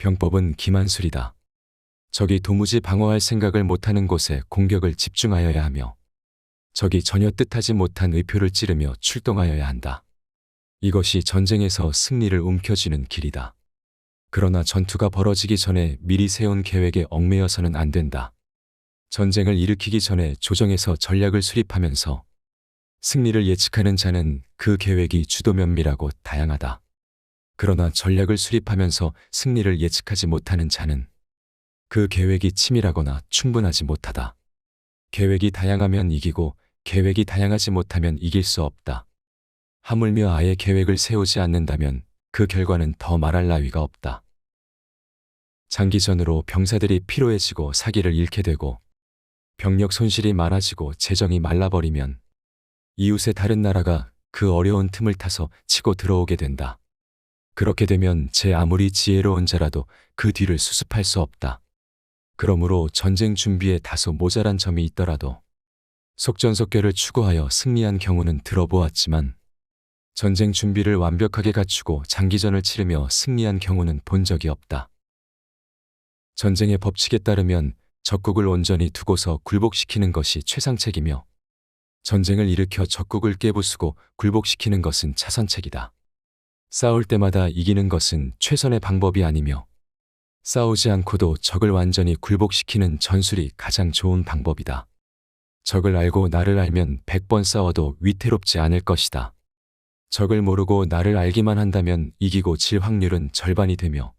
병법은 기만술이다. 적이 도무지 방어할 생각을 못하는 곳에 공격을 집중하여야 하며 적이 전혀 뜻하지 못한 의표를 찌르며 출동하여야 한다. 이것이 전쟁에서 승리를 움켜쥐는 길이다. 그러나 전투가 벌어지기 전에 미리 세운 계획에 얽매여서는 안 된다. 전쟁을 일으키기 전에 조정해서 전략을 수립하면서 승리를 예측하는 자는 그 계획이 주도면밀하고 다양하다. 그러나 전략을 수립하면서 승리를 예측하지 못하는 자는 그 계획이 치밀하거나 충분하지 못하다. 계획이 다양하면 이기고 계획이 다양하지 못하면 이길 수 없다. 하물며 아예 계획을 세우지 않는다면 그 결과는 더 말할 나위가 없다. 장기전으로 병사들이 피로해지고 사기를 잃게 되고 병력 손실이 많아지고 재정이 말라버리면 이웃의 다른 나라가 그 어려운 틈을 타서 치고 들어오게 된다. 그렇게 되면 제 아무리 지혜로운 자라도 그 뒤를 수습할 수 없다. 그러므로 전쟁 준비에 다소 모자란 점이 있더라도 속전속결을 추구하여 승리한 경우는 들어보았지만 전쟁 준비를 완벽하게 갖추고 장기전을 치르며 승리한 경우는 본 적이 없다. 전쟁의 법칙에 따르면 적국을 온전히 두고서 굴복시키는 것이 최상책이며 전쟁을 일으켜 적국을 깨부수고 굴복시키는 것은 차선책이다. 싸울 때마다 이기는 것은 최선의 방법이 아니며 싸우지 않고도 적을 완전히 굴복시키는 전술이 가장 좋은 방법이다. 적을 알고 나를 알면 100번 싸워도 위태롭지 않을 것이다. 적을 모르고 나를 알기만 한다면 이기고 질 확률은 절반이 되며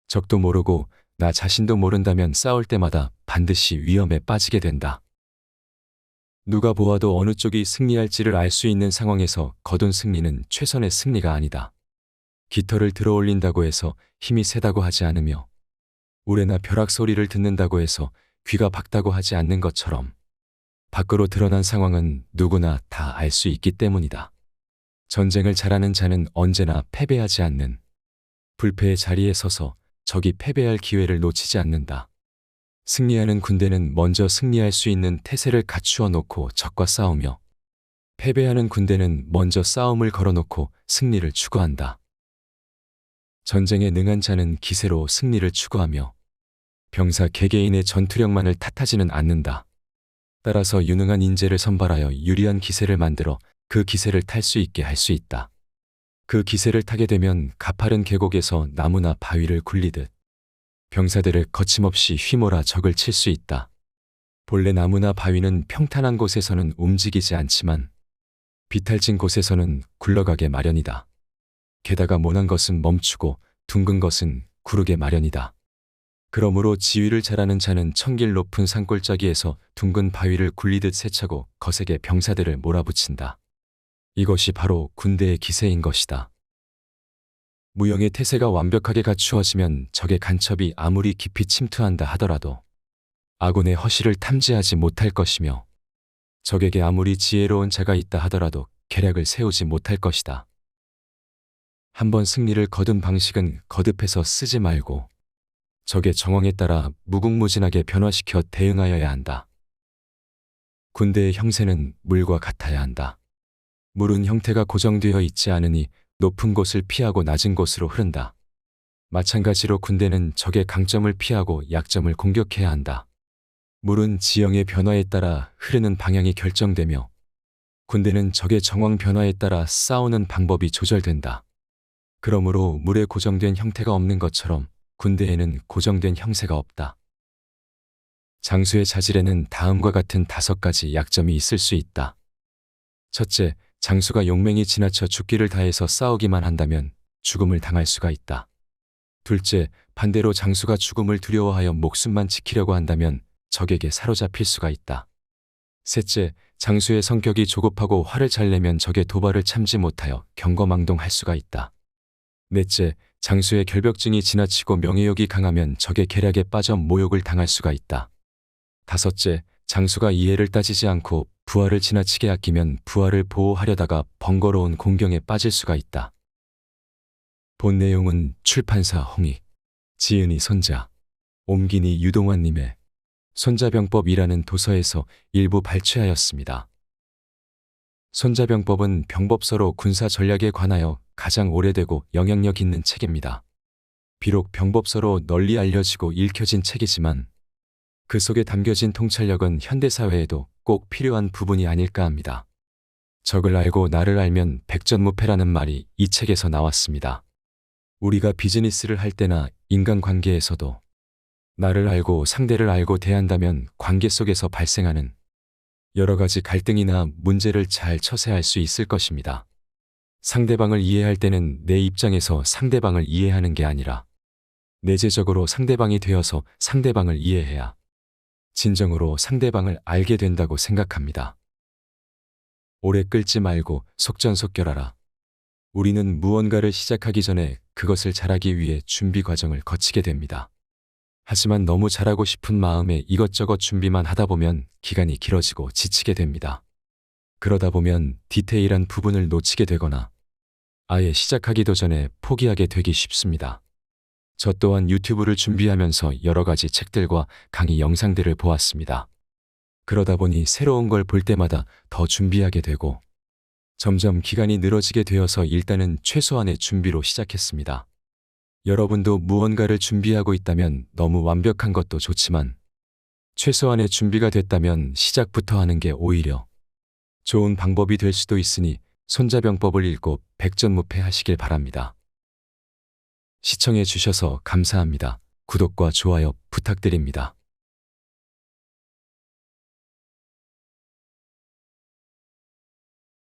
적도 모르고 나 자신도 모른다면 싸울 때마다 반드시 위험에 빠지게 된다. 누가 보아도 어느 쪽이 승리할지를 알 수 있는 상황에서 거둔 승리는 최선의 승리가 아니다. 깃털을 들어 올린다고 해서 힘이 세다고 하지 않으며 우레나 벼락 소리를 듣는다고 해서 귀가 밝다고 하지 않는 것처럼 밖으로 드러난 상황은 누구나 다 알 수 있기 때문이다. 전쟁을 잘하는 자는 언제나 패배하지 않는 불패의 자리에 서서 적이 패배할 기회를 놓치지 않는다. 승리하는 군대는 먼저 승리할 수 있는 태세를 갖추어 놓고 적과 싸우며 패배하는 군대는 먼저 싸움을 걸어놓고 승리를 추구한다. 전쟁에 능한 자는 기세로 승리를 추구하며 병사 개개인의 전투력만을 탓하지는 않는다. 따라서 유능한 인재를 선발하여 유리한 기세를 만들어 그 기세를 탈 수 있게 할 수 있다. 그 기세를 타게 되면 가파른 계곡에서 나무나 바위를 굴리듯 병사들을 거침없이 휘몰아 적을 칠 수 있다. 본래 나무나 바위는 평탄한 곳에서는 움직이지 않지만 비탈진 곳에서는 굴러가게 마련이다. 게다가 모난 것은 멈추고 둥근 것은 구르게 마련이다. 그러므로 지휘를 잘하는 자는 천길 높은 산골짜기에서 둥근 바위를 굴리듯 세차고 거세게 병사들을 몰아붙인다. 이것이 바로 군대의 기세인 것이다. 무용의 태세가 완벽하게 갖추어지면 적의 간첩이 아무리 깊이 침투한다 하더라도 아군의 허시를 탐지하지 못할 것이며 적에게 아무리 지혜로운 자가 있다 하더라도 계략을 세우지 못할 것이다. 한번 승리를 거둔 방식은 거듭해서 쓰지 말고 적의 정황에 따라 무궁무진하게 변화시켜 대응하여야 한다. 군대의 형세는 물과 같아야 한다. 물은 형태가 고정되어 있지 않으니 높은 곳을 피하고 낮은 곳으로 흐른다. 마찬가지로 군대는 적의 강점을 피하고 약점을 공격해야 한다. 물은 지형의 변화에 따라 흐르는 방향이 결정되며 군대는 적의 정황 변화에 따라 싸우는 방법이 조절된다. 그러므로 물에 고정된 형태가 없는 것처럼 군대에는 고정된 형세가 없다. 장수의 자질에는 다음과 같은 5가지 약점이 있을 수 있다. 첫째, 장수가 용맹이 지나쳐 죽기를 다해서 싸우기만 한다면 죽음을 당할 수가 있다. 둘째, 반대로 장수가 죽음을 두려워하여 목숨만 지키려고 한다면 적에게 사로잡힐 수가 있다. 셋째, 장수의 성격이 조급하고 화를 잘 내면 적의 도발을 참지 못하여 경거망동할 수가 있다. 넷째, 장수의 결벽증이 지나치고 명예욕이 강하면 적의 계략에 빠져 모욕을 당할 수가 있다. 다섯째, 장수가 이해를 따지지 않고 부하를 지나치게 아끼면 부하를 보호하려다가 번거로운 공경에 빠질 수가 있다. 본 내용은 출판사 홍익, 지은이 손자, 옴기니 유동환님의 손자병법이라는 도서에서 일부 발췌하였습니다. 손자병법은 병법서로 군사 전략에 관하여 가장 오래되고 영향력 있는 책입니다. 비록 병법서로 널리 알려지고 읽혀진 책이지만 그 속에 담겨진 통찰력은 현대사회에도 꼭 필요한 부분이 아닐까 합니다. 적을 알고 나를 알면 백전무패라는 말이 이 책에서 나왔습니다. 우리가 비즈니스를 할 때나 인간관계에서도 나를 알고 상대를 알고 대한다면 관계 속에서 발생하는 여러 가지 갈등이나 문제를 잘 처세할 수 있을 것입니다. 상대방을 이해할 때는 내 입장에서 상대방을 이해하는 게 아니라 내재적으로 상대방이 되어서 상대방을 이해해야 진정으로 상대방을 알게 된다고 생각합니다. 오래 끌지 말고 속전속결하라. 우리는 무언가를 시작하기 전에 그것을 잘하기 위해 준비 과정을 거치게 됩니다. 하지만 너무 잘하고 싶은 마음에 이것저것 준비만 하다 보면 기간이 길어지고 지치게 됩니다. 그러다 보면 디테일한 부분을 놓치게 되거나 아예 시작하기도 전에 포기하게 되기 쉽습니다. 저 또한 유튜브를 준비하면서 여러 가지 책들과 강의 영상들을 보았습니다. 그러다 보니 새로운 걸 볼 때마다 더 준비하게 되고 점점 기간이 늘어지게 되어서 일단은 최소한의 준비로 시작했습니다. 여러분도 무언가를 준비하고 있다면 너무 완벽한 것도 좋지만 최소한의 준비가 됐다면 시작부터 하는 게 오히려 좋은 방법이 될 수도 있으니 손자병법을 읽고 백전무패 하시길 바랍니다. 시청해 주셔서 감사합니다. 구독과 좋아요 부탁드립니다.